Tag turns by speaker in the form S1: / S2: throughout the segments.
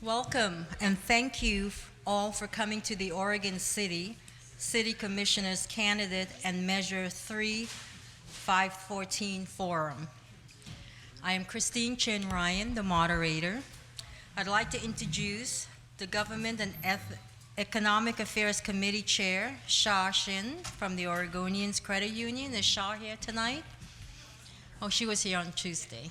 S1: Welcome and thank you all for coming to the Oregon City Commissioners Candidate and Measure 3 514 Forum. I am Christine Chen Ryan, the moderator. I'd like to introduce the Government and Economic Affairs Committee Chair, Sha Shin from the Oregonians Credit Union. Is Sha here tonight? Oh, she was here on Tuesday.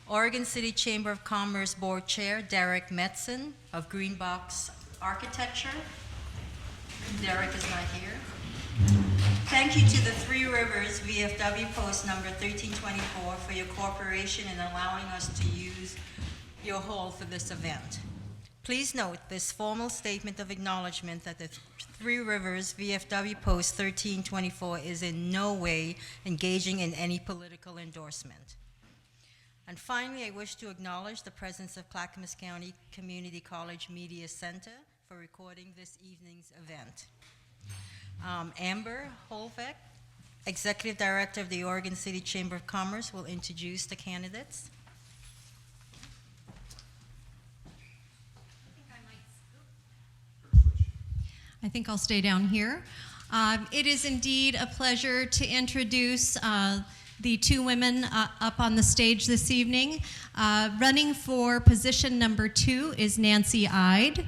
S1: Oregon City Chamber of Commerce Board Chair, Derek Metzen of Greenbox Architecture. Derek is not here. Thank you to the Three Rivers VFW Post number 1324 for your cooperation in allowing us to use your hall for this event. Please note this formal statement of acknowledgement that the Three Rivers VFW Post 1324 is in no way engaging in any political endorsement. And finally, I wish to acknowledge the presence of Clackamas County Community College Media Center for recording this evening's event. Amber Holbeck, Executive Director of the Oregon City Chamber of Commerce, will introduce the candidates.
S2: I think I'll stay down here. It is indeed a pleasure to introduce the two women up on the stage this evening. Running for position number 2 is Nancy Ide,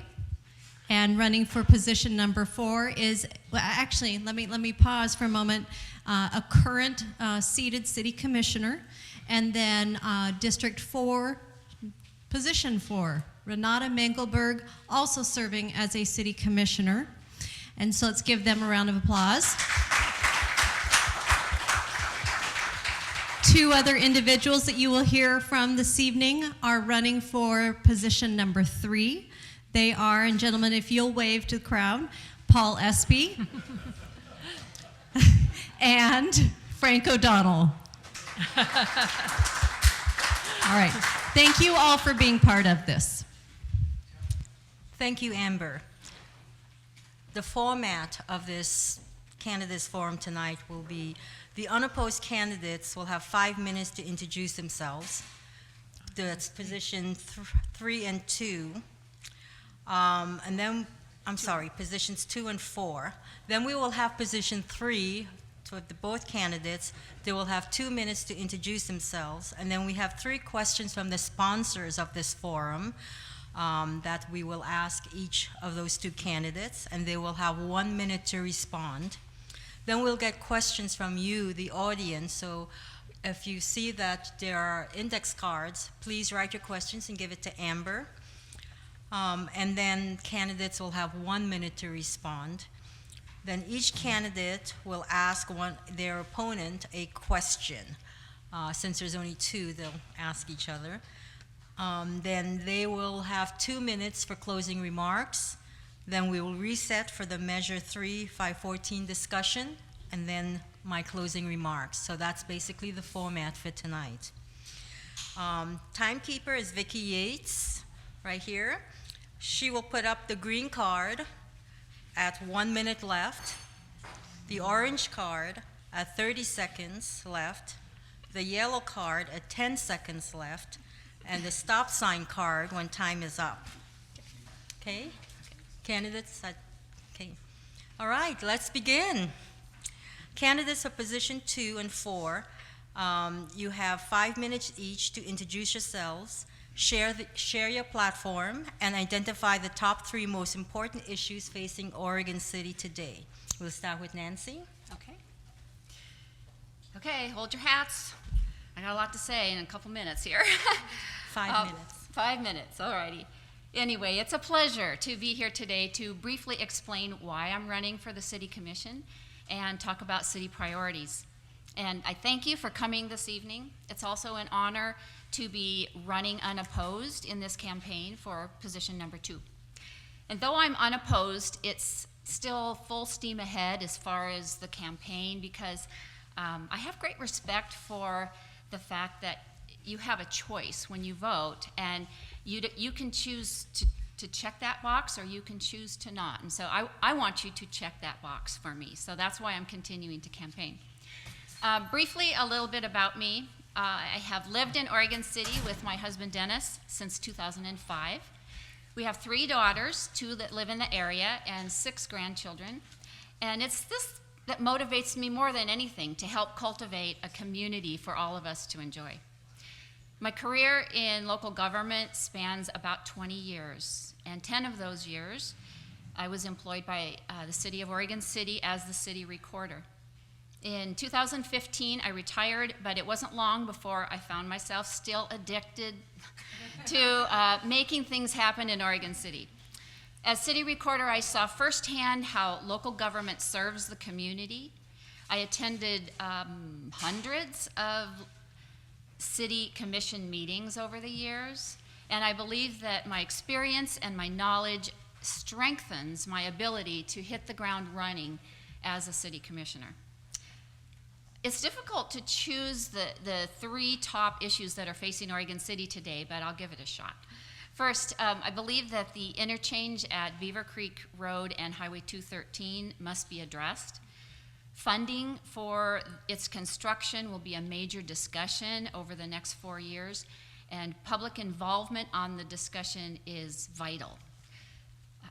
S2: and running for position number 4 is, well, actually, let me pause for a moment. A current seated city commissioner, and then District 4, position 4, Renata Mengelberg, also serving as a city commissioner. And so let's give them a round of applause. Two other individuals that you will hear from this evening are running for position number 3. They are, and gentlemen, if you'll wave to the crowd, Paul Espy and Frank O'Donnell. All right. Thank you all for being part of this.
S1: Thank you, Amber. The format of this candidates forum tonight will be the unopposed candidates will have 5 minutes to introduce themselves. That's position 3 and 2. And then, positions 2 and 4. Then we will have position 3 for both candidates. They will have 2 minutes to introduce themselves. And then we have 3 questions from the sponsors of this forum that we will ask each of those 2 candidates, and they will have 1 minute to respond. Then we'll get questions from you, the audience. So if you see that there are index cards, please write your questions and give it to Amber. And then candidates will have 1 minute to respond. Then each candidate will ask their opponent a question. Since there's only 2, they'll ask each other. Then they will have 2 minutes for closing remarks. Then we will reset for the Measure 3 514 discussion, and then my closing remarks. So that's basically the format for tonight. Timekeeper is Vicki Yates, right here. She will put up the green card at 1 minute left, the orange card at 30 seconds left, the yellow card at 10 seconds left, and the stop sign card when time is up. Okay? Candidates, okay. All right, let's begin. Candidates for position 2 and 4, you have 5 minutes each to introduce yourselves, share your platform, and identify the top 3 most important issues facing Oregon City today. We'll start with Nancy.
S3: Okay, hold your hats. I got a lot to say in a couple minutes here.
S1: 5 minutes.
S3: 5 minutes, all righty. Anyway, it's a pleasure to be here today to briefly explain why I'm running for the City Commission and talk about city priorities. And I thank you for coming this evening. It's also an honor to be running unopposed in this campaign for position number 2. And though I'm unopposed, it's still full steam ahead as far as the campaign, because I have great respect for the fact that you have a choice when you vote, and you can choose to check that box, or you can choose to not. And so I want you to check that box for me. So that's why I'm continuing to campaign. Briefly, a little bit about me. I have lived in Oregon City with my husband Dennis since 2005. We have 3 daughters, 2 that live in the area, and 6 grandchildren. And it's this that motivates me more than anything to help cultivate a community for all of us to enjoy. My career in local government spans about 20 years, and 10 of those years I was employed by the City of Oregon City as the city recorder. In 2015, I retired, but it wasn't long before I found myself still addicted to making things happen in Oregon City. As city recorder, I saw firsthand how local government serves the community. I attended hundreds of city commission meetings over the years, and I believe that my experience and my knowledge strengthens my ability to hit the ground running as a city commissioner. It's difficult to choose the 3 top issues that are facing Oregon City today, but I'll give it a shot. First, I believe that the interchange at Beaver Creek Road and Highway 213 must be addressed. Funding for its construction will be a major discussion over the next 4 years, and public involvement on the discussion is vital.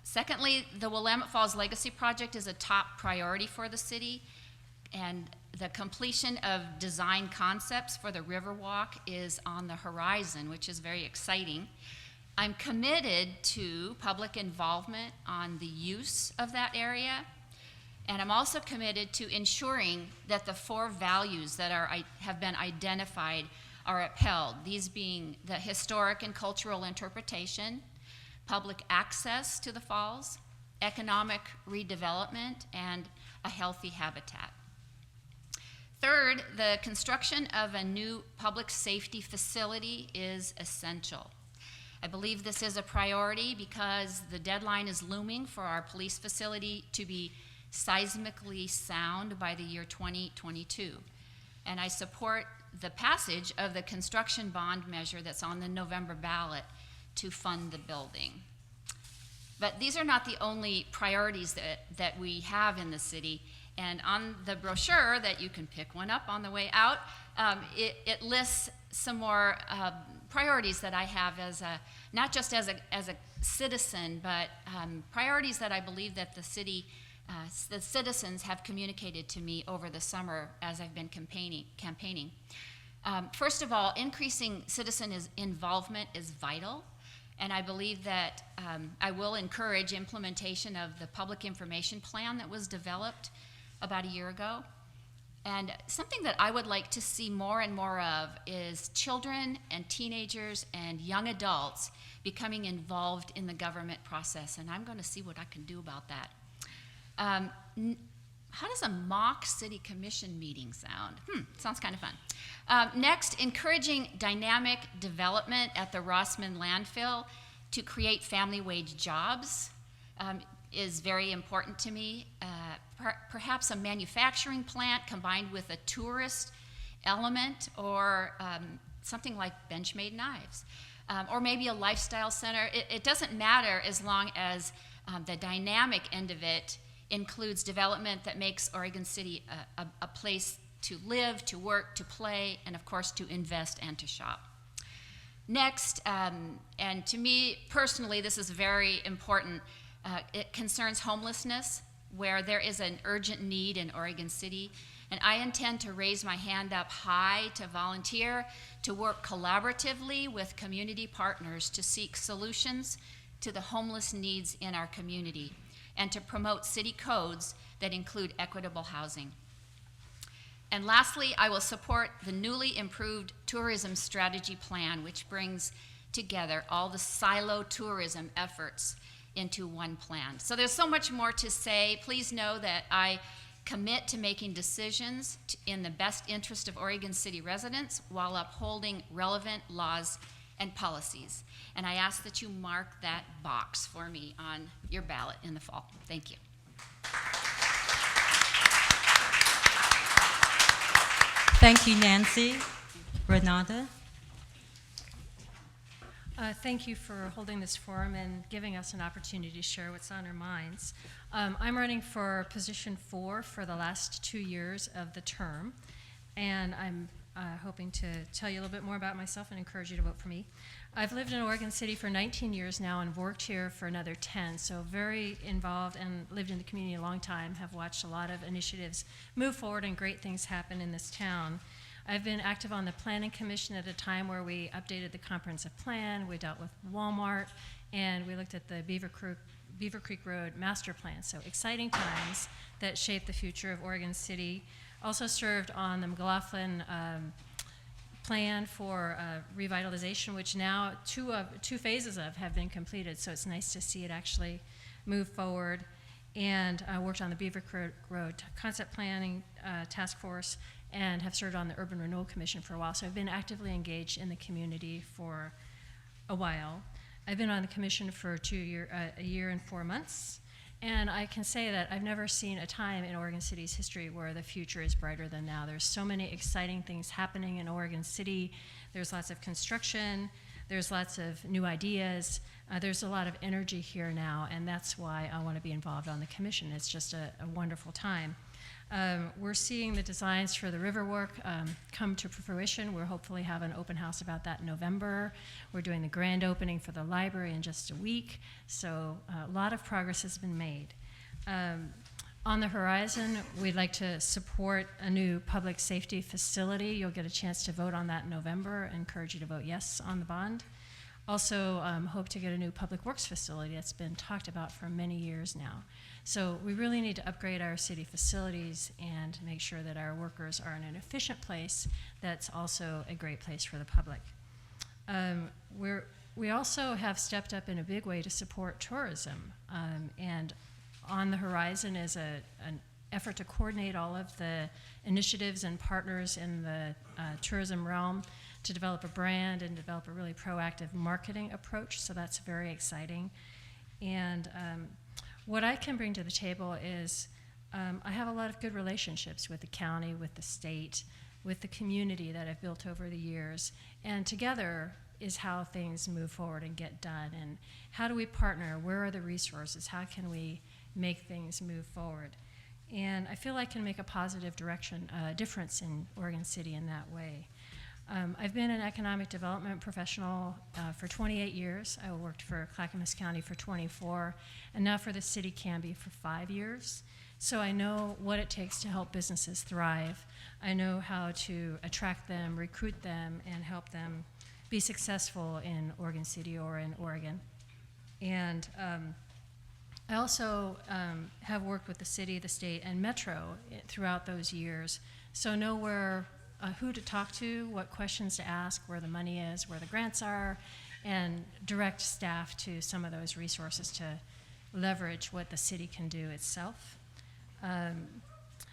S3: Secondly, the Willamette Falls Legacy Project is a top priority for the city, and the completion of design concepts for the Riverwalk is on the horizon, which is very exciting. I'm committed to public involvement on the use of that area, and I'm also committed to ensuring that the 4 values that have been identified are upheld, these being the historic and cultural interpretation, public access to the falls, economic redevelopment, and a healthy habitat. Third, the construction of a new public safety facility is essential. I believe this is a priority because the deadline is looming for our police facility to be seismically sound by the year 2022. And I support the passage of the construction bond measure that's on the November ballot to fund the building. But these are not the only priorities that we have in the city. And on the brochure that you can pick one up on the way out, it lists some more priorities that I have as not just as a citizen, but priorities that I believe that the citizens have communicated to me over the summer as I've been campaigning. First of all, increasing citizen involvement is vital, and I believe that I will encourage implementation of the public information plan that was developed about a year ago. And something that I would like to see more and more of is children and teenagers and young adults becoming involved in the government process, and I'm going to see what I can do about that. How does a mock city commission meeting sound? Sounds kind of fun. Next, encouraging dynamic development at the Rossman landfill to create family wage jobs is very important to me. Perhaps a manufacturing plant combined with a tourist element, or something like Benchmade knives, or maybe a lifestyle center. It doesn't matter as long as the dynamic end of it includes development that makes Oregon City a place to live, to work, to play, and of course to invest and to shop. Next, and to me personally, this is very important, it concerns homelessness, where there is an urgent need in Oregon City, and I intend to raise my hand up high to volunteer to work collaboratively with community partners to seek solutions to the homeless needs in our community, and to promote city codes that include equitable housing. And lastly, I will support the newly improved tourism strategy plan, which brings together all the silo tourism efforts into one plan. So there's so much more to say. Please know that I commit to making decisions in the best interest of Oregon City residents while upholding relevant laws and policies. And I ask that you mark that box for me on your ballot in the fall. Thank you.
S1: Thank you, Nancy. Renata?
S4: Thank you for holding this forum and giving us an opportunity to share what's on our minds. I'm running for position 4 for the last 2 years of the term, and I'm hoping to tell you a little bit more about myself and encourage you to vote for me. I've lived in Oregon City for 19 years now and worked here for another 10, so very involved and lived in the community a long time, have watched a lot of initiatives move forward and great things happen in this town. I've been active on the Planning Commission at a time where we updated the comprehensive plan, we dealt with Walmart, and we looked at the Beaver Creek Road master plan. So exciting times that shaped the future of Oregon City. Also served on the McLaughlin plan for revitalization, which now two phases of have been completed. So it's nice to see it actually move forward. And I worked on the Beaver Creek Road concept planning task force and have served on the Urban Renewal Commission for a while. So I've been actively engaged in the community for a while. I've been on the commission for a year and 4 months, and I can say that I've never seen a time in Oregon City's history where the future is brighter than now. There's so many exciting things happening in Oregon City. There's lots of construction, there's lots of new ideas, there's a lot of energy here now, and that's why I want to be involved on the commission. It's just a wonderful time. We're seeing the designs for the Riverwalk come to fruition. We'll hopefully have an open house about that in November. We're doing the grand opening for the library in just a week, so a lot of progress has been made. On the horizon, we'd like to support a new public safety facility. You'll get a chance to vote on that in November. I encourage you to vote yes on the bond. Also, hope to get a new public works facility that's been talked about for many years now. So we really need to upgrade our city facilities and make sure that our workers are in an efficient place that's also a great place for the public. We also have stepped up in a big way to support tourism, and on the horizon is an effort to coordinate all of the initiatives and partners in the tourism realm to develop a brand and develop a really proactive marketing approach, so that's very exciting. And what I can bring to the table is I have a lot of good relationships with the county, with the state, with the community that I've built over the years, and together is how things move forward and get done. And how do we partner? Where are the resources? How can we make things move forward? And I feel I can make a positive difference in Oregon City in that way. I've been an economic development professional for 28 years. I worked for Clackamas County for 24, and now for the city Canby for 5 years. So I know what it takes to help businesses thrive. I know how to attract them, recruit them, and help them be successful in Oregon City or in Oregon. And I also have worked with the city, the state, and Metro throughout those years, so know who to talk to, what questions to ask, where the money is, where the grants are, and direct staff to some of those resources to leverage what the city can do itself.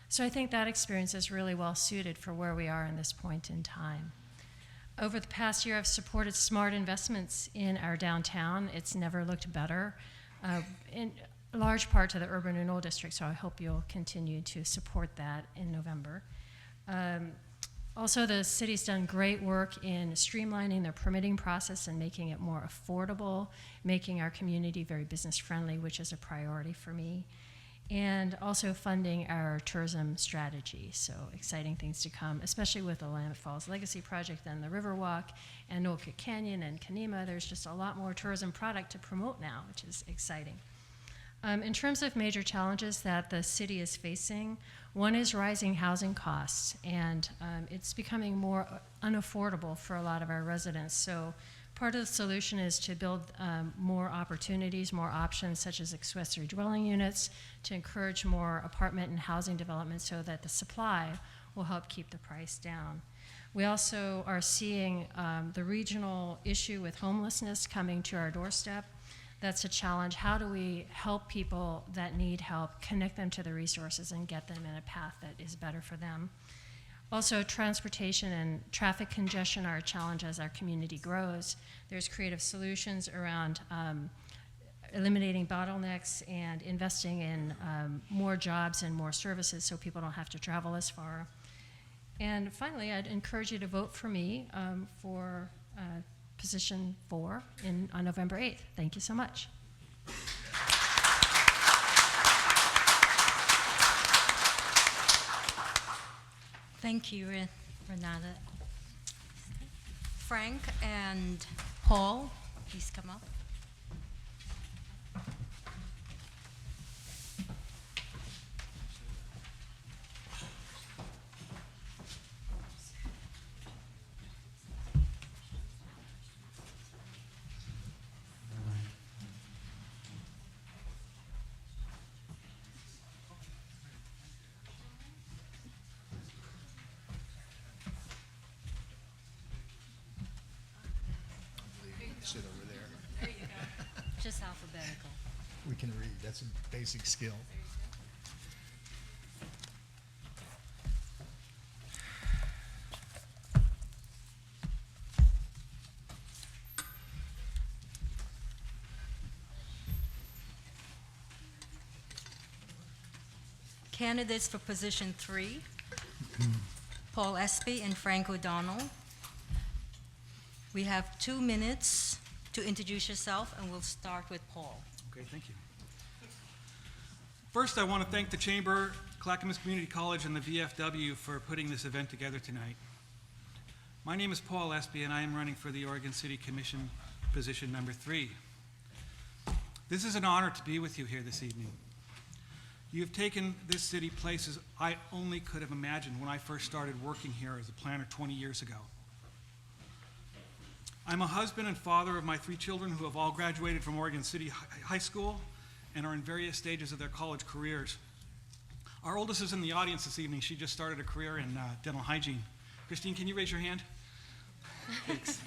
S4: So I think that experience is really well suited for where we are in this point in time. Over the past year, I've supported smart investments in our downtown. It's never looked better, in large part to the Urban Renewal District, so I hope you'll continue to support that in November. Also, the city's done great work in streamlining their permitting process and making it more affordable, making our community very business friendly, which is a priority for me, and also funding our tourism strategy. So exciting things to come, especially with the Willamette Falls Legacy Project and the Riverwalk and Nolka Canyon and Kanema. There's just a lot more tourism product to promote now, which is exciting. In terms of major challenges that the city is facing, one is rising housing costs, and it's becoming more unaffordable for a lot of our residents. So part of the solution is to build more opportunities, more options, such as accessory dwelling units, to encourage more apartment and housing development so that the supply will help keep the price down. We also are seeing the regional issue with homelessness coming to our doorstep. That's a challenge. How do we help people that need help, connect them to the resources, and get them in a path that is better for them? Also, transportation and traffic congestion are a challenge as our community grows. There's creative solutions around eliminating bottlenecks and investing in more jobs and more services so people don't have to travel as far. And finally, I'd encourage you to vote for me for position 4 on November 8th. Thank you so much.
S1: Thank you, Renata. Frank and Paul, please come up.
S5: Sit over there.
S1: Just alphabetical.
S5: We can read. That's a basic skill.
S1: Candidates for position 3, Paul Espy and Frank O'Donnell. We have 2 minutes to introduce yourself, and we'll start with Paul.
S6: Okay, thank you. First, I want to thank the Chamber, Clackamas Community College, and the VFW for putting this event together tonight. My name is Paul Espy, and I am running for the Oregon City Commission position number 3. This is an honor to be with you here this evening. You have taken this city places I only could have imagined when I first started working here as a planner 20 years ago. I'm a husband and father of my 3 children who have all graduated from Oregon City High School and are in various stages of their college careers. Our oldest is in the audience this evening. She just started a career in dental hygiene. Christine, can you raise your hand? Thanks.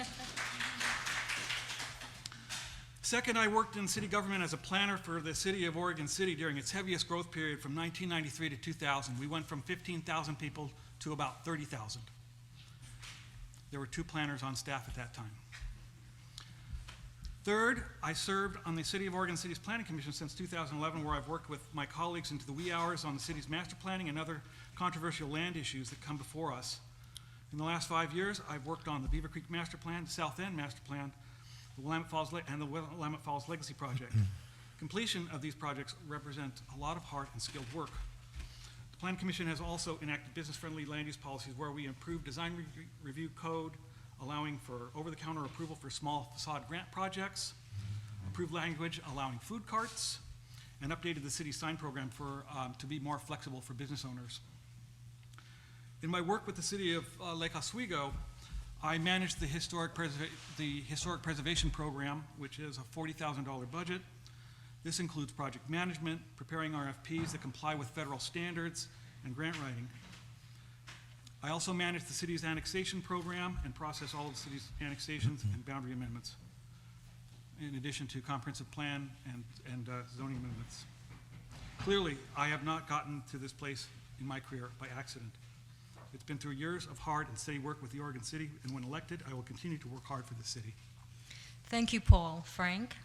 S6: Second, I worked in city government as a planner for the city of Oregon City during its heaviest growth period from 1993 to 2000. We went from 15,000 people to about 30,000. There were 2 planners on staff at that time. Third, I served on the City of Oregon City's Planning Commission since 2011, where I've worked with my colleagues into the wee hours on the city's master planning and other controversial land issues that come before us. In the last 5 years, I've worked on the Beaver Creek Master Plan, the South End Master Plan, the Willamette Falls Legacy Project. Completion of these projects represent a lot of hard and skilled work. The Plan Commission has also enacted business-friendly land use policies where we improve design review code, allowing for over-the-counter approval for small facade grant projects, approved language allowing food carts, and updated the city's sign program to be more flexible for business owners. In my work with the city of Lake Oswego, I managed the historic preservation program, which is a $40,000 budget. This includes project management, preparing RFPs that comply with federal standards, and grant writing. I also manage the city's annexation program and process all of the city's annexations and boundary amendments, in addition to comprehensive plan and zoning amendments. Clearly, I have not gotten to this place in my career by accident. It's been through years of hard and steady work with the Oregon City, and when elected, I will continue to work hard for the city.
S1: Thank you, Paul. Frank?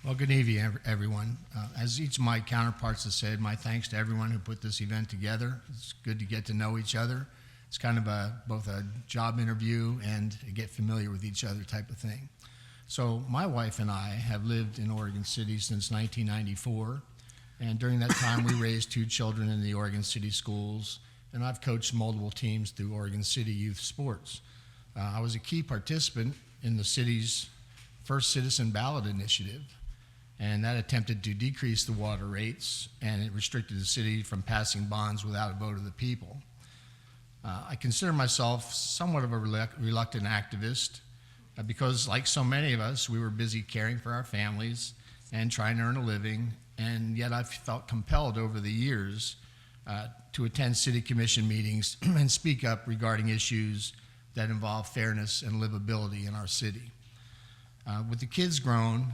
S5: Well, good evening, everyone. As each of my counterparts have said, my thanks to everyone who put this event together. It's good to get to know each other. It's kind of both a job interview and a get familiar with each other type of thing. So my wife and I have lived in Oregon City since 1994, and during that time we raised 2 children in the Oregon City schools, and I've coached multiple teams through Oregon City youth sports. I was a key participant in the city's first citizen ballot initiative, and that attempted to decrease the water rates, and it restricted the city from passing bonds without a vote of the people. I consider myself somewhat of a reluctant activist because, like so many of us, we were busy caring for our families and trying to earn a living, and yet I've felt compelled over the years to attend city commission meetings and speak up regarding issues that involve fairness and livability in our city. With the kids grown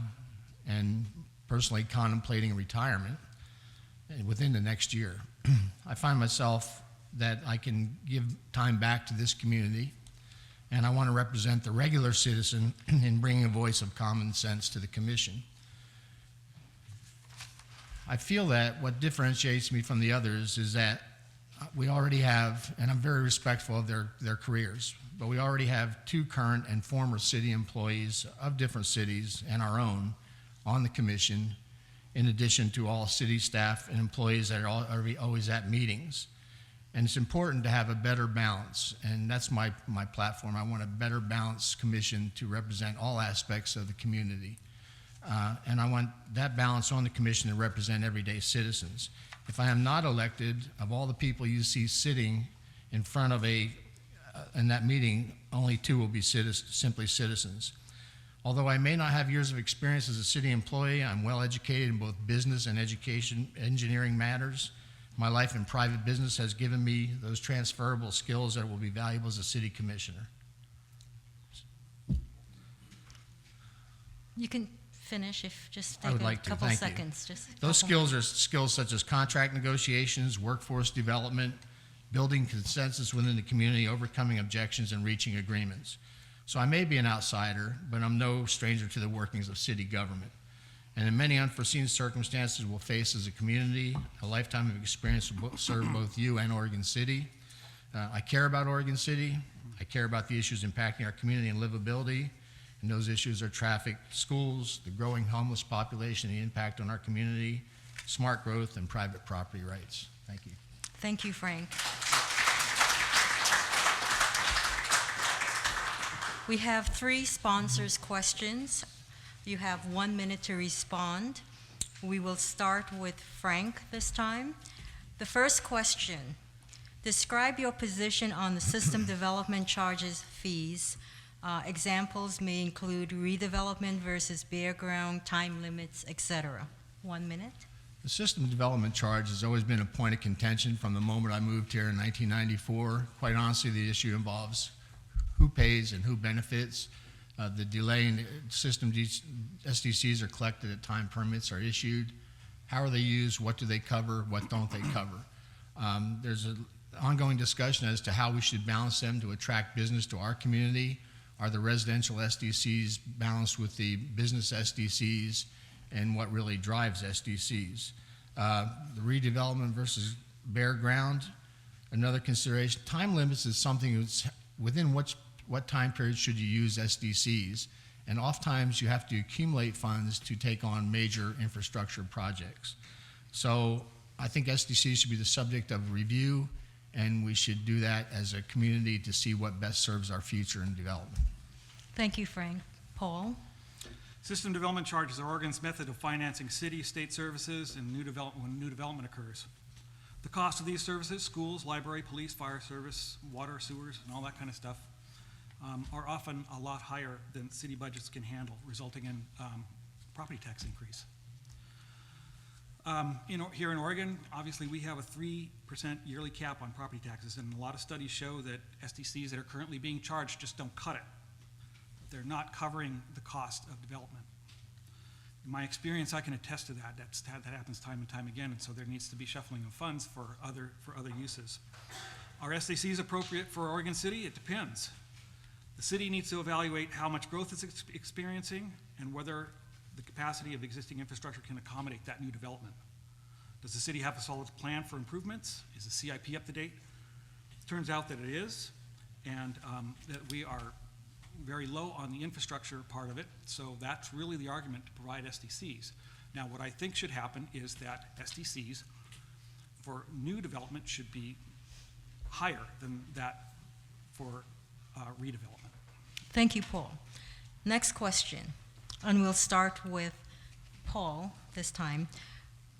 S5: and personally contemplating retirement within the next year, I find myself that I can give time back to this community, and I want to represent the regular citizen in bringing a voice of common sense to the commission. I feel that what differentiates me from the others is that we already have, and I'm very respectful of their careers, but we already have 2 current and former city employees of different cities and our own on the commission, in addition to all city staff and employees that are always at meetings. And it's important to have a better balance, and that's my platform. I want a better balanced commission to represent all aspects of the community. And I want that balance on the commission to represent everyday citizens. If I am not elected, of all the people you see sitting in front of in that meeting, only 2 will be simply citizens. Although I may not have years of experience as a city employee, I'm well educated in both business and engineering matters. My life in private business has given me those transferable skills that will be valuable as a city commissioner.
S1: You can finish if just
S5: I
S1: take
S5: would
S1: a
S5: like to.
S1: couple
S5: Thank you.
S1: seconds. Just a
S5: Those
S1: couple
S5: skills are skills such as contract negotiations, workforce development, building consensus within the community, overcoming objections, and reaching agreements. So I may be an outsider, but I'm no stranger to the workings of city government. And in many unforeseen circumstances we'll face as a community, a lifetime of experience will serve both you and Oregon City. I care about Oregon City. I care about the issues impacting our community and livability. And those issues are traffic, schools, the growing homeless population, the impact on our community, smart growth, and private property rights. Thank you.
S1: Thank you, Frank. We have 3 sponsors' questions. You have 1 minute to respond. We will start with Frank this time. The first question, describe your position on the system development charges fees. Examples may include redevelopment versus bare ground, time limits, etc. 1 minute.
S5: The system development charge has always been a point of contention from the moment I moved here in 1994. Quite honestly, the issue involves who pays and who benefits. The delay in the system SDCs are collected at time permits are issued. How are they used? What do they cover? What don't they cover? There's an ongoing discussion as to how we should balance them to attract business to our community. Are the residential SDCs balanced with the business SDCs, and what really drives SDCs? The redevelopment versus bare ground, another consideration. Time limits is something that's within what time period should you use SDCs? And oftentimes you have to accumulate funds to take on major infrastructure projects. So I think SDCs should be the subject of review, and we should do that as a community to see what best serves our future and development.
S1: Thank you, Frank. Paul?
S6: System development charges are Oregon's method of financing city, state services, and when new development occurs. The cost of these services, schools, library, police, fire service, water, sewers, and all that kind of stuff, are often a lot higher than city budgets can handle, resulting in property tax increase. Here in Oregon, obviously we have a 3% yearly cap on property taxes, and a lot of studies show that SDCs that are currently being charged just don't cut it. They're not covering the cost of development. In my experience, I can attest to that. That happens time and time again, and so there needs to be shuffling of funds for other uses. Are SDCs appropriate for Oregon City? It depends. The city needs to evaluate how much growth it's experiencing and whether the capacity of existing infrastructure can accommodate that new development. Does the city have a solid plan for improvements? Is the CIP up to date? It turns out that it is, and that we are very low on the infrastructure part of it, so that's really the argument to provide SDCs. Now, what I think should happen is that SDCs for new development should be higher than that for redevelopment.
S1: Thank you, Paul. Next question, and we'll start with Paul this time.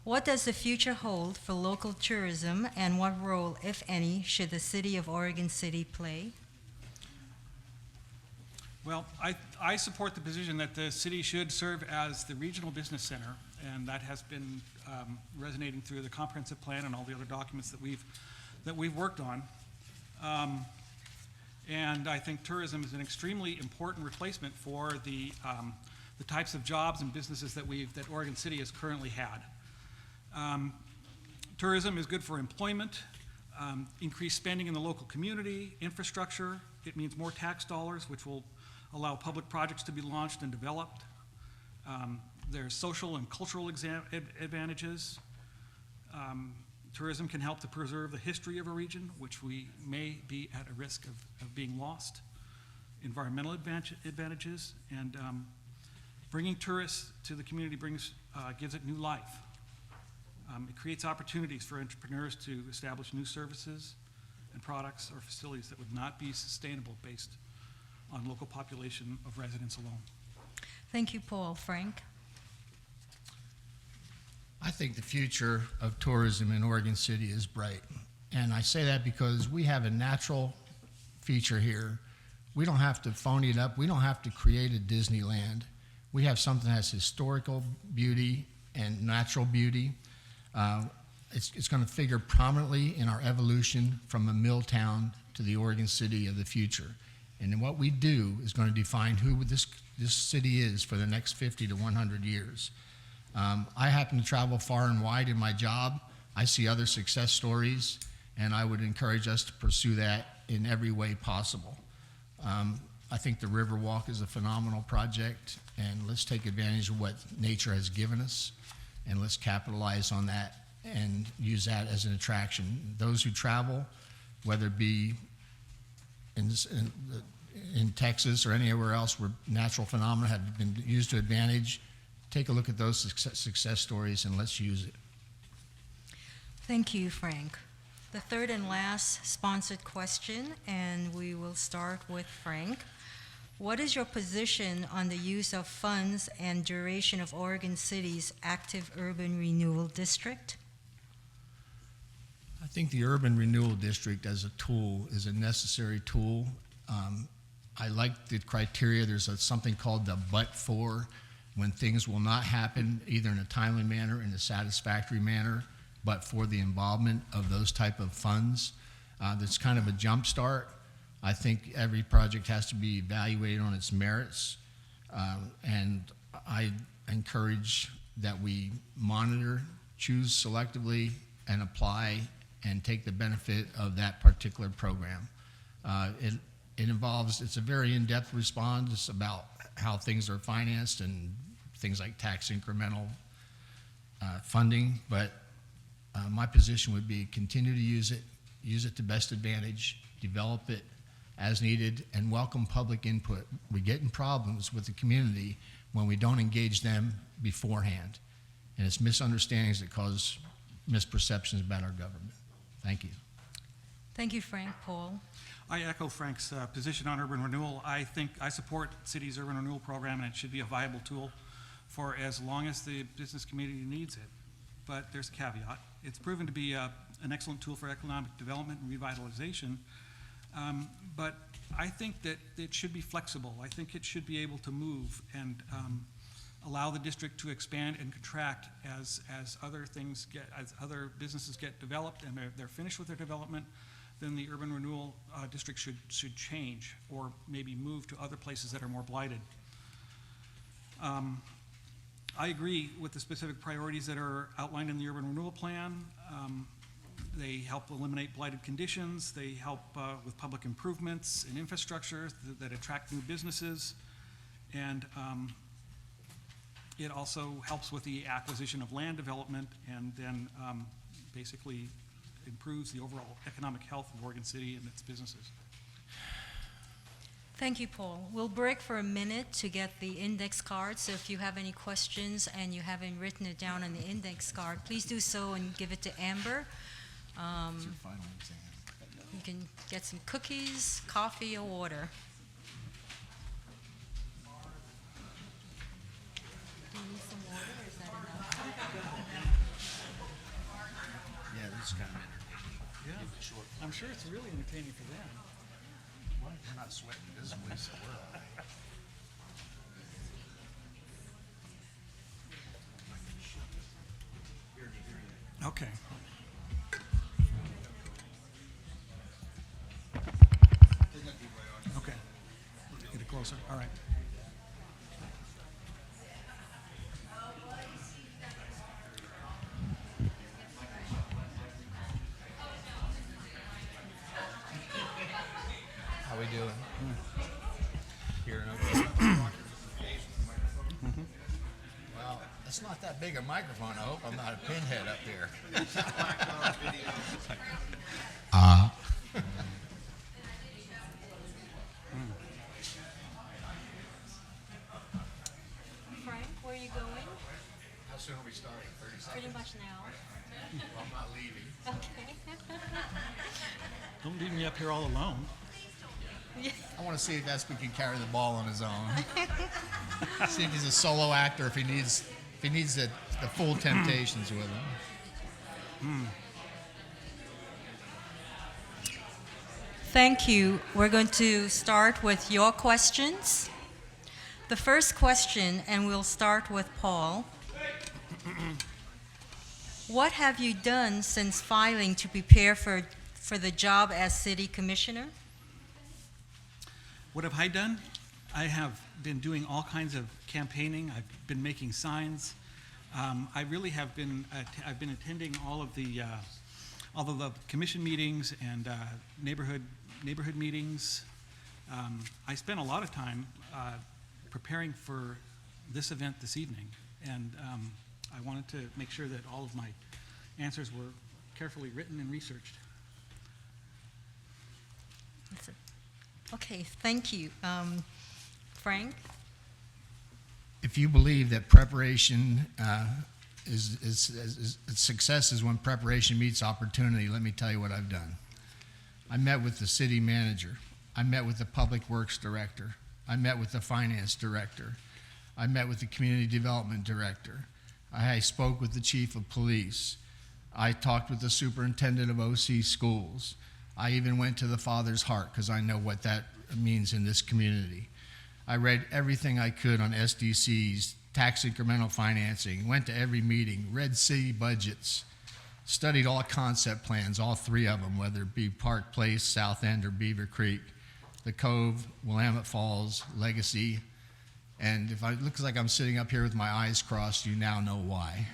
S1: What does the future hold for local tourism, and what role, if any, should the city of Oregon City play?
S6: Well, I support the position that the city should serve as the regional business center, and that has been resonating through the comprehensive plan and all the other documents that we've worked on. And I think tourism is an extremely important replacement for the types of jobs and businesses that Oregon City has currently had. Tourism is good for employment, increased spending in the local community, infrastructure. It means more tax dollars, which will allow public projects to be launched and developed. There's social and cultural advantages. Tourism can help to preserve the history of a region, which we may be at a risk of being lost. Environmental advantages, and Bringing tourists to the community gives it new life. It creates opportunities for entrepreneurs to establish new services and products or facilities that would not be sustainable based on local population of residents alone.
S1: Thank you, Paul. Frank?
S5: I think the future of tourism in Oregon City is bright. And I say that because we have a natural feature here. We don't have to phony it up. We don't have to create a Disneyland. We have something that has historical beauty and natural beauty. It's going to figure prominently in our evolution from a mill town to the Oregon City of the future. And then what we do is going to define who this city is for the next 50 to 100 years. I happen to travel far and wide in my job. I see other success stories, and I would encourage us to pursue that in every way possible. I think the Riverwalk is a phenomenal project, and let's take advantage of what nature has given us, and let's capitalize on that and use that as an attraction. Those who travel, whether it be in Texas or anywhere else where natural phenomena have been used to advantage, take a look at those success stories and let's use it.
S1: Thank you, Frank. The third and last sponsored question, and we will start with Frank. What is your position on the use of funds and duration of Oregon City's active urban renewal district?
S5: I think the Urban Renewal District as a tool is a necessary tool. I like the criteria. There's something called the but-for, when things will not happen either in a timely manner, in a satisfactory manner, but for the involvement of those type of funds. That's kind of a jump start. I think every project has to be evaluated on its merits, and I encourage that we monitor, choose selectively, and apply and take the benefit of that particular program. It involves, it's a very in-depth response about how things are financed and things like tax incremental funding, but my position would be continue to use it to best advantage, develop it as needed, and welcome public input. We get in problems with the community when we don't engage them beforehand, and it's misunderstandings that cause misperceptions about our government. Thank you.
S1: Thank you, Frank. Paul?
S6: I echo Frank's position on urban renewal. I think I support the city's urban renewal program, and it should be a viable tool for as long as the business community needs it. But there's a caveat. It's proven to be an excellent tool for economic development and revitalization. But I think that it should be flexible. I think it should be able to move and allow the district to expand and contract as other things get, as other businesses get developed and they're finished with their development. Then the urban renewal district should change or maybe move to other places that are more blighted. I agree with the specific priorities that are outlined in the urban renewal plan. They help eliminate blighted conditions. They help with public improvements and infrastructure that attract new businesses. And it also helps with the acquisition of land development and then basically improves the overall economic health of Oregon City and its businesses.
S1: Thank you, Paul. We'll break for a minute to get the index card. So if you have any questions and you haven't written it down on the index card, please do so and give it to Amber. You can get some cookies, coffee, or water. Do you need some water, or is that enough?
S5: Yeah, this is kind of entertaining.
S6: Yeah, I'm sure it's really entertaining for them.
S5: We're not sweating visibly, so we're all right.
S6: Okay. Okay. Get it closer. All right.
S5: How we doing? Hearing okay? Well, it's not that big a microphone. I hope I'm not a pinhead up here. sooner we start? 30 seconds?
S1: Pretty much now.
S5: Well, I'm not leaving.
S6: Don't leave me up here all alone.
S5: I want to see if Espy can carry the ball on his own. See if he's a solo actor, if he needs the full Temptations with him.
S1: Thank you. We're going to start with your questions. The first question, and we'll start with Paul. What have you done since filing to prepare for the job as city commissioner?
S6: What have I done? I have been doing all kinds of campaigning. I've been making signs. I really have been. I've been attending all of the commission meetings and neighborhood meetings. I spent a lot of time preparing for this event this evening, and I wanted to make sure that all of my answers were carefully written and researched.
S1: Okay, thank you. Frank?
S5: If you believe that preparation success is when preparation meets opportunity, let me tell you what I've done. I met with the city manager. I met with the public works director. I met with the finance director. I met with the community development director. I spoke with the chief of police. I talked with the superintendent of OC schools. I even went to the Father's Heart because I know what that means in this community. I read everything I could on SDCs, tax incremental financing, went to every meeting, read city budgets, studied all concept plans, all three of them, whether it be Park Place, South End, or Beaver Creek, the Cove, Willamette Falls, Legacy. And if it looks like I'm sitting up here with my eyes crossed, you now know why.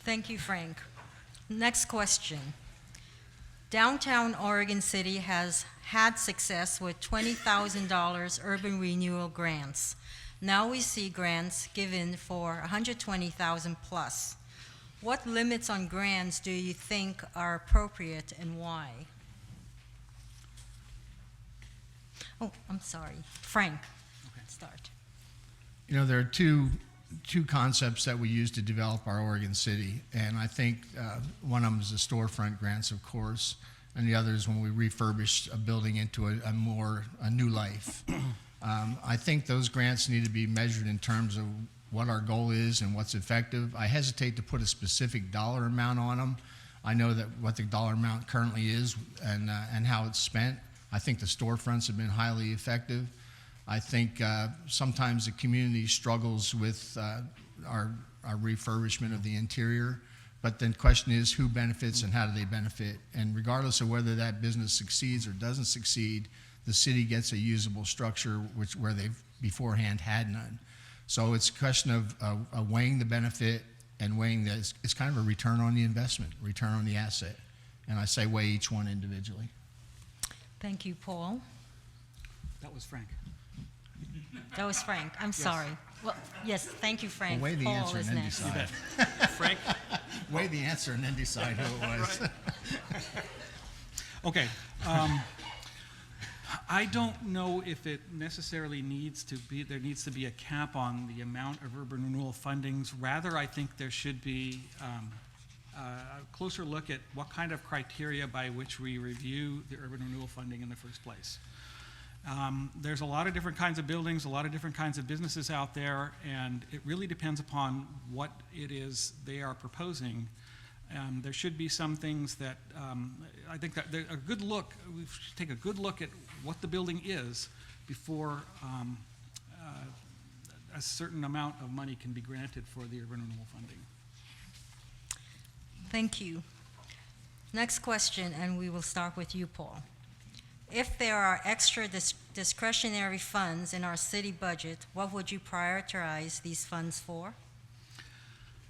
S1: Thank you, Frank. Next question. Downtown Oregon City has had success with $20,000 urban renewal grants. Now we see grants given for $120,000 plus. What limits on grants do you think are appropriate and why? Oh, I'm sorry. Frank, start.
S5: You know, there are two concepts that we use to develop our Oregon City, and I think one of them is the storefront grants, of course, and the other is when we refurbish a building into a new life. I think those grants need to be measured in terms of what our goal is and what's effective. I hesitate to put a specific dollar amount on them. I know that what the dollar amount currently is and how it's spent. I think the storefronts have been highly effective. I think sometimes the community struggles with our refurbishment of the interior, but then the question is who benefits and how do they benefit? And regardless of whether that business succeeds or doesn't succeed, the city gets a usable structure where they've beforehand had none. So it's a question of weighing the benefit and weighing that it's kind of a return on the investment, return on the asset. And I say weigh each one individually.
S1: Thank you, Paul.
S6: That was Frank.
S1: That was Frank. I'm sorry. Well, yes, thank you, Frank.
S5: Well, weigh the
S1: Paul
S5: answer
S1: is
S5: and then
S1: next.
S5: decide.
S6: Frank?
S5: Weigh the answer and then decide who it was.
S6: Okay. I don't know if it necessarily there needs to be a cap on the amount of urban renewal fundings. Rather, I think there should be a closer look at what kind of criteria by which we review the urban renewal funding in the first place. There's a lot of different kinds of buildings, a lot of different kinds of businesses out there, and it really depends upon what it is they are proposing. There should be some things that I think that we should take a good look at what the building is before a certain amount of money can be granted for the urban renewal funding.
S1: Thank you. Next question, and we will start with you, Paul. If there are extra discretionary funds in our city budget, what would you prioritize these funds for?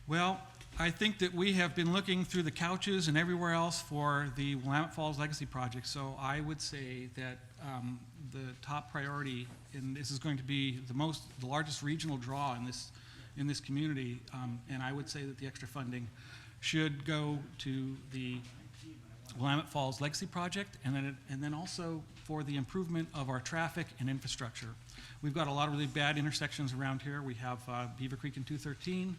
S6: Well, I think that we have been looking through the couches and everywhere else for the Willamette Falls Legacy Project, so I would say that the top priority, and this is going to be the largest regional draw in this community, and I would say that the extra funding should go to the Willamette Falls Legacy Project, and then also for the improvement of our traffic and infrastructure. We've got a lot of really bad intersections around here. We have Beaver Creek and 213.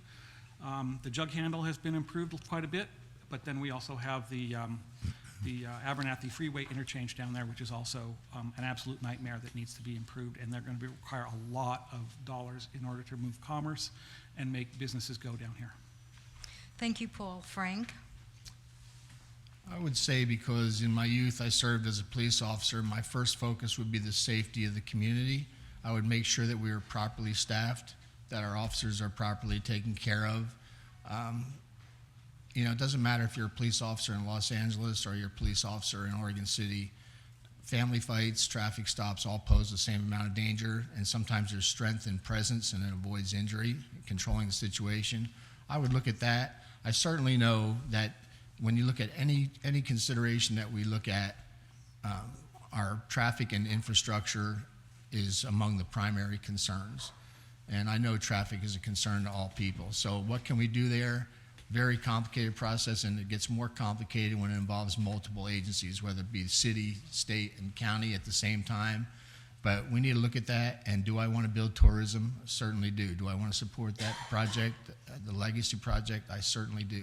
S6: The jug handle has been improved quite a bit, but then we also have the Abernathy Freeway interchange down there, which is also an absolute nightmare that needs to be improved, and they're going to require a lot of dollars in order to move commerce and make businesses go down here.
S1: Thank you, Paul. Frank?
S5: I would say because in my youth I served as a police officer, my first focus would be the safety of the community. I would make sure that we were properly staffed, that our officers are properly taken care of. It doesn't matter if you're a police officer in Los Angeles or you're a police officer in Oregon City. Family fights, traffic stops all pose the same amount of danger, and sometimes there's strength in presence and it avoids injury, controlling the situation. I would look at that. I certainly know that when you look at any consideration that we look at, our traffic and infrastructure is among the primary concerns. And I know traffic is a concern to all people. So what can we do there? Very complicated process, and it gets more complicated when it involves multiple agencies, whether it be city, state, and county at the same time. But we need to look at that, and do I want to build tourism? Certainly do. Do I want to support that project, the legacy project? I certainly do.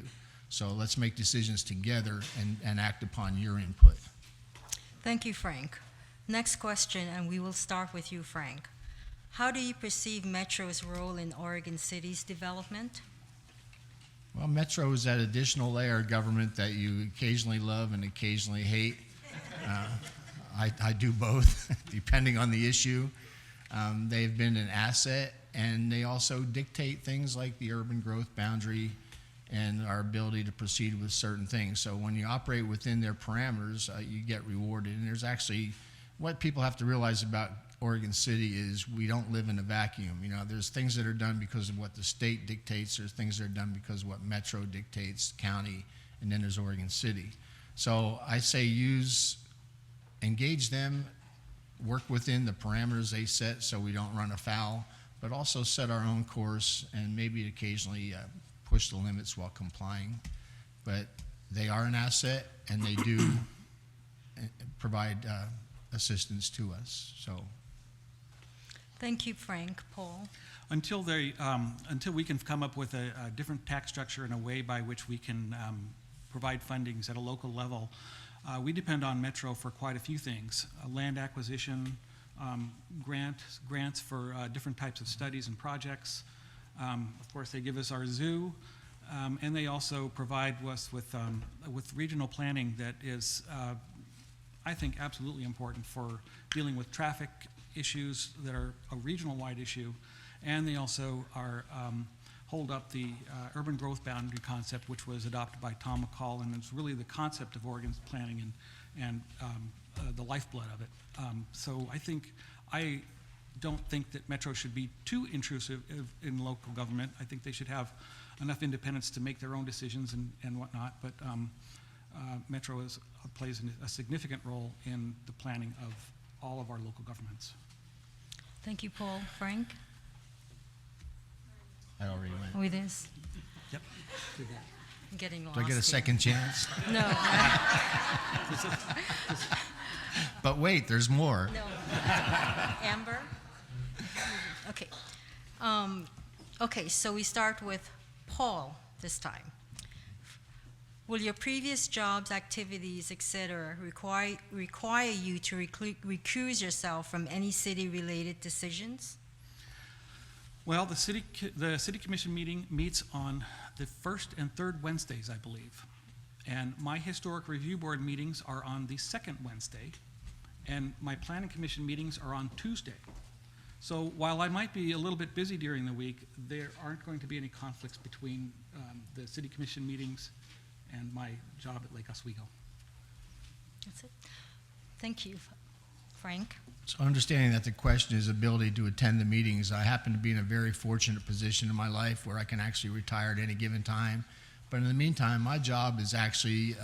S5: So let's make decisions together and act upon your input.
S1: Thank you, Frank. Next question, and we will start with you, Frank. How do you perceive Metro's role in Oregon City's development?
S5: Well, Metro is that additional layer of government that you occasionally love and occasionally hate. I do both, depending on the issue. They've been an asset, and they also dictate things like the urban growth boundary and our ability to proceed with certain things. So when you operate within their parameters, you get rewarded. And there's actually, what people have to realize about Oregon City is we don't live in a vacuum. There's things that are done because of what the state dictates. There's things that are done because of what Metro dictates, county, and then there's Oregon City. So I say engage them, work within the parameters they set so we don't run afoul, but also set our own course and maybe occasionally push the limits while complying. But they are an asset, and they do provide assistance to us. So.
S1: Thank you, Frank. Paul?
S6: Until we can come up with a different tax structure and a way by which we can provide fundings at a local level, we depend on Metro for quite a few things: land acquisition, grants for different types of studies and projects. Of course, they give us our zoo, and they also provide us with regional planning that is, I think, absolutely important for dealing with traffic issues that are a regional-wide issue. And they also hold up the urban growth boundary concept, which was adopted by Tom McCall, and it's really the concept of Oregon's planning and the lifeblood of it. So I don't think that Metro should be too intrusive in local government. I think they should have enough independence to make their own decisions and whatnot, but Metro plays a significant role in the planning of all of our local governments.
S1: Thank you, Paul. Frank?
S5: I already went.
S1: With this?
S6: Yep.
S1: I'm getting lost
S5: Do I get a
S1: here.
S5: second chance?
S1: No.
S5: But wait, there's more.
S1: No. Amber? Okay. Okay, so we start with Paul this time. Will your previous jobs, activities, etc., require you to recuse yourself from any city-related decisions?
S6: Well, the city commission meeting meets on the first and third Wednesdays, I believe. And my historic review board meetings are on the second Wednesday, and my planning commission meetings are on Tuesday. So while I might be a little bit busy during the week, there aren't going to be any conflicts between the city commission meetings and my job at Lake Oswego.
S1: That's it. Thank you. Frank?
S5: So understanding that the question is ability to attend the meetings, I happen to be in a very fortunate position in my life where I can actually retire at any given time. But in the meantime, my job is actually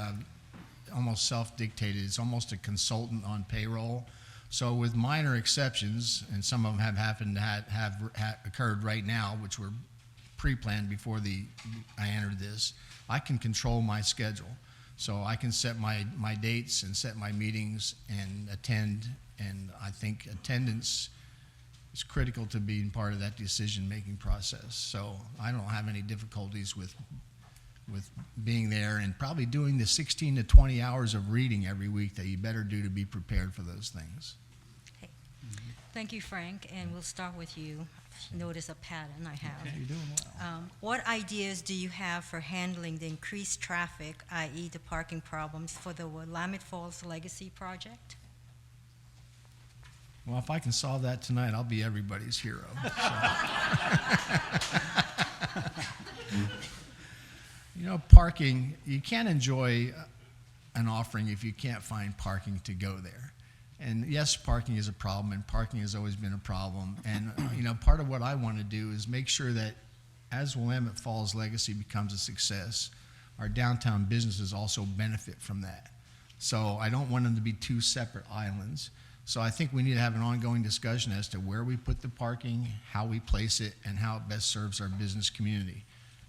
S5: almost self-dictated. It's almost a consultant on payroll. So with minor exceptions, and some of them have happened to have occurred right now, which were pre-planned before I entered this, I can control my schedule. So I can set my dates and set my meetings and attend, and I think attendance is critical to being part of that decision-making process. So I don't have any difficulties with being there and probably doing the 16 to 20 hours of reading every week that you better do to be prepared for those things.
S1: Thank you, Frank, and we'll start with you. Notice a pattern I have.
S5: You're doing well.
S1: What ideas do you have for handling the increased traffic, i.e. the parking problems, for the Willamette Falls Legacy project?
S5: Well, if I can solve that tonight, I'll be everybody's hero. You know, parking, you can't enjoy an offering if you can't find parking to go there. And yes, parking is a problem, and parking has always been a problem. And, you know, part of what I want to do is make sure that as Willamette Falls Legacy becomes a success, our downtown businesses also benefit from that. So I don't want them to be two separate islands. So I think we need to have an ongoing discussion as to where we put the parking, how we place it, and how it best serves our business community.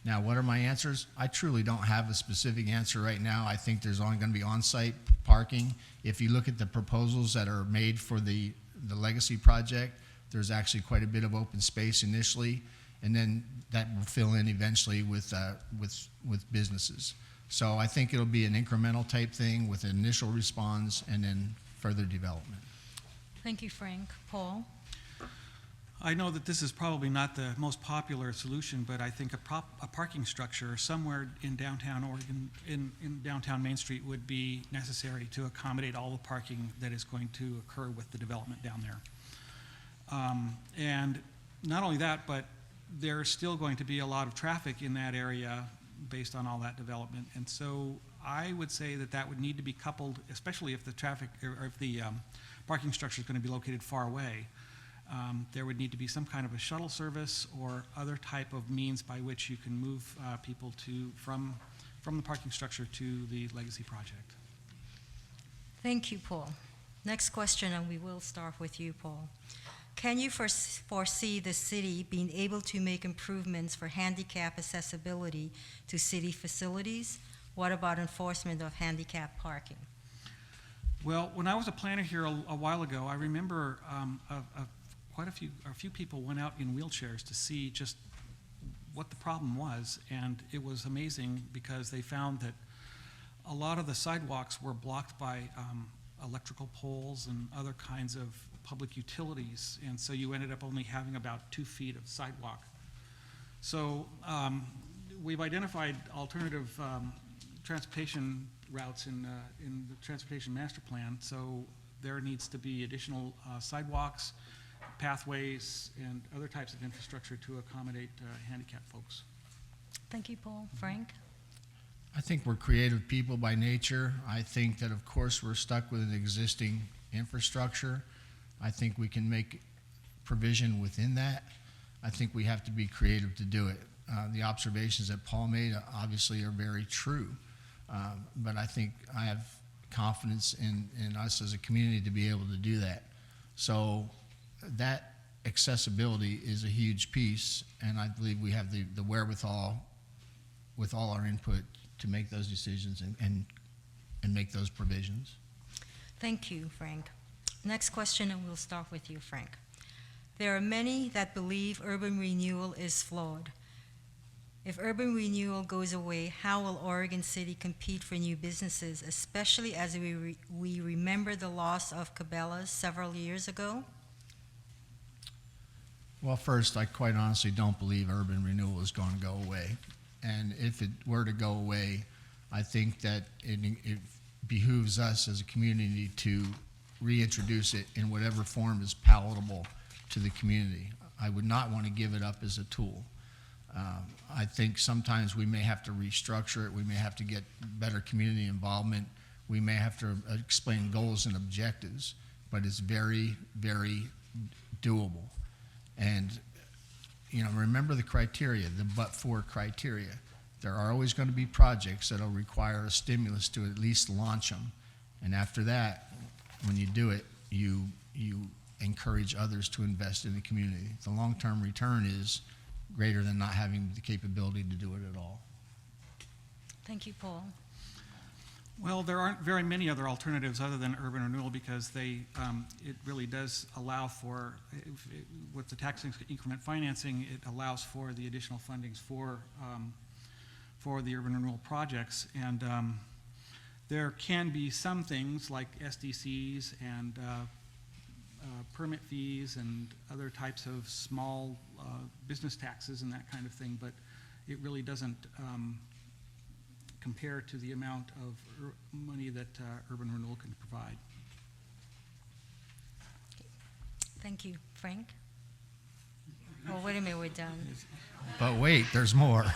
S5: Now, what are my answers? I truly don't have a specific answer right now. I think there's only going to be on-site parking. If you look at the proposals that are made for the Legacy project, there's actually quite a bit of open space initially, and then that will fill in eventually with businesses. So I think it'll be an incremental type thing with an initial response and then further development.
S1: Thank you, Frank. Paul?
S6: I know that this is probably not the most popular solution, but I think a parking structure somewhere in downtown Oregon, in downtown Main Street would be necessary to accommodate all the parking that is going to occur with the development down there. And not only that, but there's still going to be a lot of traffic in that area based on all that development. And so I would say that that would need to be coupled, especially if the traffic or if the parking structure is going to be located far away. There would need to be some kind of a shuttle service or other type of means by which you can move people from the parking structure to the Legacy project.
S1: Thank you, Paul. Next question, and we will start with you, Paul. Can you foresee the city being able to make improvements for handicap accessibility to city facilities? What about enforcement of handicap parking?
S6: Well, when I was a planner here a while ago, I remember a few people went out in wheelchairs to see just what the problem was, and it was amazing because they found that a lot of the sidewalks were blocked by electrical poles and other kinds of public utilities, and so you ended up only having about 2 feet of sidewalk. So we've identified alternative transportation routes in the transportation master plan, so there needs to be additional sidewalks, pathways, and other types of infrastructure to accommodate handicapped folks.
S1: Thank you, Paul. Frank?
S5: I think we're creative people by nature. I think that, of course, we're stuck with an existing infrastructure. I think we can make provision within that. I think we have to be creative to do it. The observations that Paul made obviously are very true, but I think I have confidence in us as a community to be able to do that. So that accessibility is a huge piece, and I believe we have the wherewithal with all our input to make those decisions and make those provisions.
S1: Thank you, Frank. Next question, and we'll start with you, Frank. There are many that believe urban renewal is flawed. If urban renewal goes away, how will Oregon City compete for new businesses, especially as we remember the loss of Cabela's several years ago?
S5: Well, first, I quite honestly don't believe urban renewal is going to go away. And if it were to go away, I think that it behooves us as a community to reintroduce it in whatever form is palatable to the community. I would not want to give it up as a tool. I think sometimes we may have to restructure it. We may have to get better community involvement. We may have to explain goals and objectives, but it's very, very doable. And, you know, remember the criteria, the but-for criteria. There are always going to be projects that will require a stimulus to at least launch them. And after that, when you do it, you encourage others to invest in the community. The long-term return is greater than not having the capability to do it at all.
S1: Thank you, Paul.
S6: Well, there aren't very many other alternatives other than urban renewal because it really does allow for, with the tax increment financing, it allows for the additional fundings for the urban renewal projects. And there can be some things like SDCs and permit fees and other types of small business taxes and that kind of thing, but it really doesn't compare to the amount of money that urban renewal can provide.
S1: Thank you. Frank? Oh, wait a minute, we're done.
S5: But wait, there's more.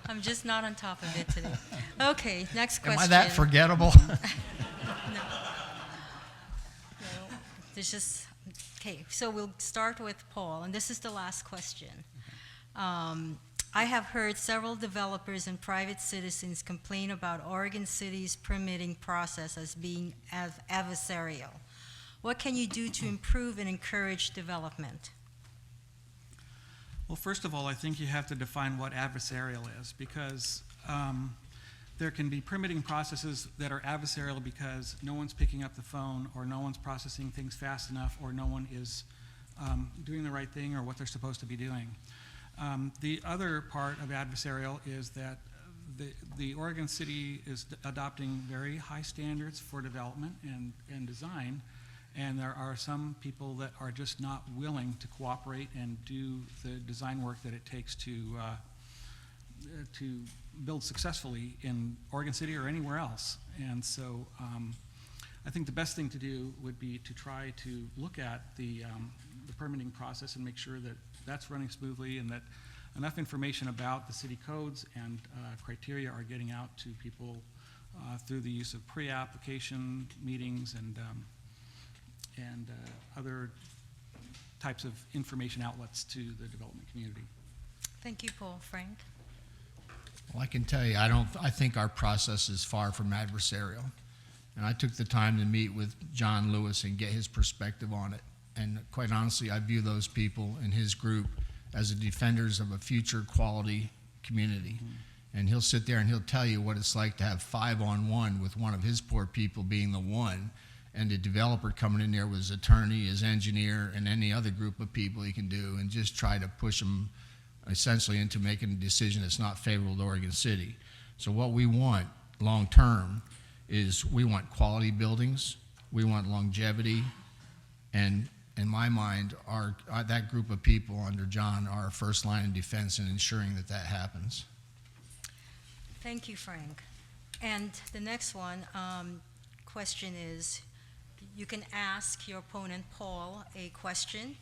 S1: I'm just not on top of it today. Okay, next question.
S5: Am I that forgettable?
S1: No. There's just, okay, so we'll start with Paul, and this is the last question. I have heard several developers and private citizens complain about Oregon City's permitting process as being adversarial. What can you do to improve and encourage development?
S6: Well, first of all, I think you have to define what adversarial is, because there can be permitting processes that are adversarial because no one's picking up the phone, or no one's processing things fast enough, or no one is doing the right thing or what they're supposed to be doing. The other part of adversarial is that the Oregon City is adopting very high standards for development and design, and there are some people that are just not willing to cooperate and do the design work that it takes to build successfully in Oregon City or anywhere else. And so I think the best thing to do would be to try to look at the permitting process and make sure that that's running smoothly and that enough information about the city codes and criteria are getting out to people through the use of pre-application meetings and other types of information outlets to the development community.
S1: Thank you, Paul. Frank?
S5: Well, I can tell you, I think our process is far from adversarial. And I took the time to meet with John Lewis and get his perspective on it. And quite honestly, I view those people in his group as the defenders of a future quality community. Mm-hmm. And he'll sit there and he'll tell you what it's like to have 5-on-1 with one of his poor people being the one, and the developer coming in there with his attorney, his engineer, and any other group of people he can do, and just try to push them essentially into making a decision that's not favorable to Oregon City. So what we want long-term is we want quality buildings, we want longevity, and in my mind, that group of people under John are our first line of defense in ensuring that that happens.
S1: Thank you, Frank. And the next one, question is, you can ask your opponent, Paul, a question,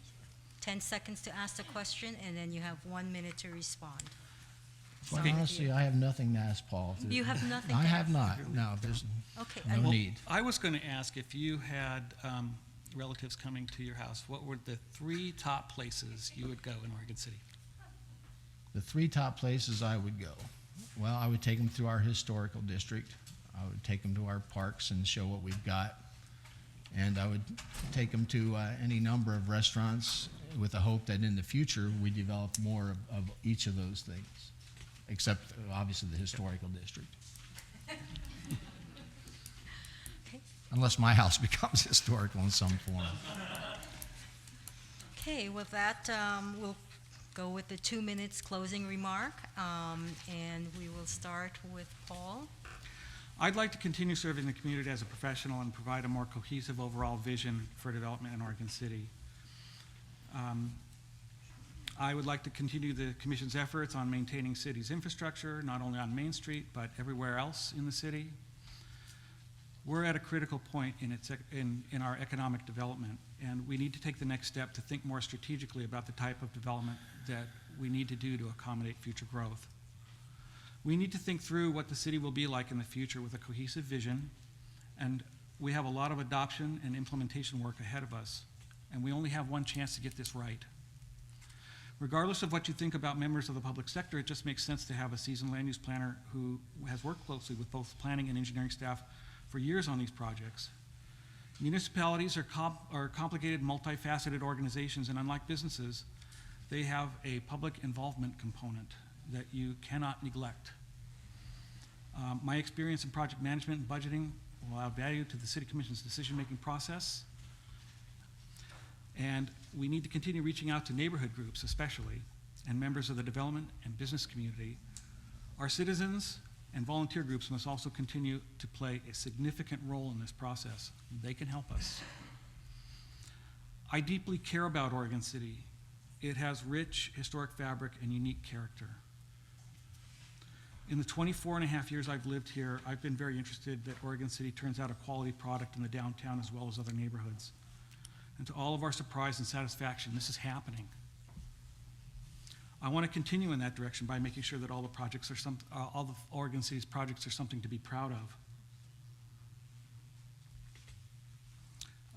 S1: 10 seconds to ask the question, and then you have 1 minute to respond.
S5: Well,
S1: So
S5: honestly, I have nothing to ask Paul.
S1: You have nothing
S5: I
S1: to
S5: have
S1: ask?
S5: not. No, there's
S1: Okay,
S5: no need.
S6: I was going to ask if you had relatives coming to your house, what were the 3 top places you would go in Oregon City?
S5: The 3 top places I would go. Well, I would take them through our historical district. I would take them to our parks and show what we've got. And I would take them to any number of restaurants with the hope that in the future we develop more of each of those things, except obviously the historical district.
S1: Okay.
S5: Unless my house becomes historical in some form.
S1: Okay, with that, we'll go with the 2 minutes closing remark, and we will start with Paul.
S6: I'd like to continue serving the community as a professional and provide a more cohesive overall vision for development in Oregon City. I would like to continue the Commission's efforts on maintaining city's infrastructure, not only on Main Street, but everywhere else in the city. We're at a critical point in our economic development, and we need to take the next step to think more strategically about the type of development that we need to do to accommodate future growth. We need to think through what the city will be like in the future with a cohesive vision, and we have a lot of adoption and implementation work ahead of us, and we only have one chance to get this right. Regardless of what you think about members of the public sector, it just makes sense to have a seasoned land use planner who has worked closely with both planning and engineering staff for years on these projects. Municipalities are complicated, multifaceted organizations, and unlike businesses, they have a public involvement component that you cannot neglect. My experience in project management and budgeting will add value to the City Commission's decision-making process. And we need to continue reaching out to neighborhood groups especially, and members of the development and business community. Our citizens and volunteer groups must also continue to play a significant role in this process. They can help us. I deeply care about Oregon City. It has rich historic fabric and unique character. In the 24 and a half years I've lived here, I've been very interested that Oregon City turns out a quality product in the downtown as well as other neighborhoods. And to all of our surprise and satisfaction, this is happening. I want to continue in that direction by making sure that all the projects are all the Oregon City's projects are something to be proud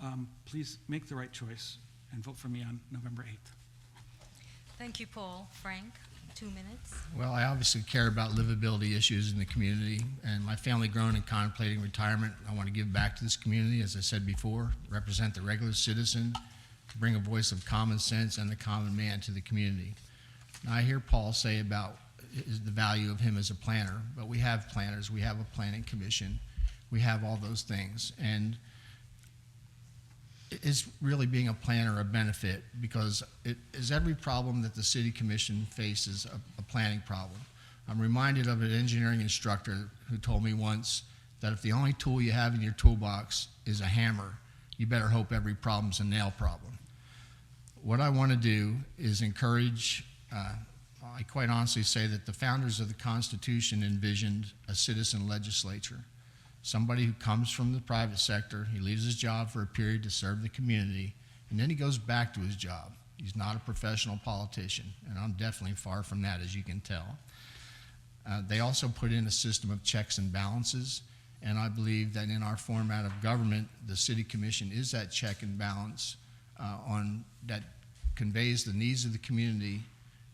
S6: of. Please make the right choice and vote for me on November 8th.
S1: Thank you, Paul. Frank, 2 minutes.
S5: Well, I obviously care about livability issues in the community, and my family grown and contemplating retirement. I want to give back to this community, as I said before, represent the regular citizen, to bring a voice of common sense and the common man to the community. Now, I hear Paul say about the value of him as a planner, but we have planners, we have a planning commission, we have all those things, and is really being a planner a benefit, because it is every problem that the city commission faces a planning problem. I'm reminded of an engineering instructor who told me once that if the only tool you have in your toolbox is a hammer, you better hope every problem's a nail problem. What I want to do is encourage, I quite honestly say that the founders of the Constitution envisioned a citizen legislature. Somebody who comes from the private sector, he leaves his job for a period to serve the community, and then he goes back to his job. He's not a professional politician, and I'm definitely far from that, as you can tell. They also put in a system of checks and balances, and I believe that in our format of government, the city commission is that check and balance that conveys the needs of the community,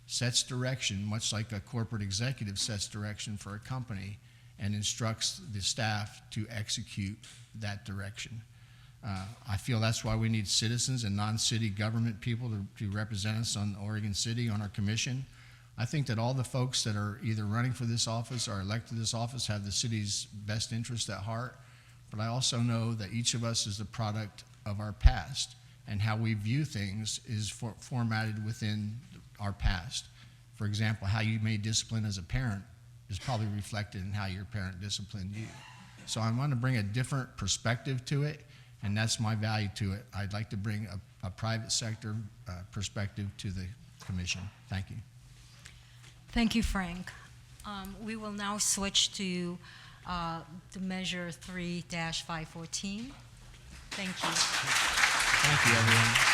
S5: sets direction, much like a corporate executive sets direction for a company, and instructs the staff to execute that direction. I feel that's why we need citizens and non-city government people to represent us on Oregon City, on our commission. I think that all the folks that are either running for this office or elected to this office have the city's best interest at heart, but I also know that each of us is the product of our past, and how we view things is formatted within our past. For example, how you may discipline as a parent is probably reflected in how your parent disciplined you. So I want to bring a different perspective to it, and that's my value to it. I'd like to bring a private sector perspective to the commission. Thank you.
S1: Thank you, Frank. We will now switch to the measure 3-514. Thank you.
S5: Thank you, everyone.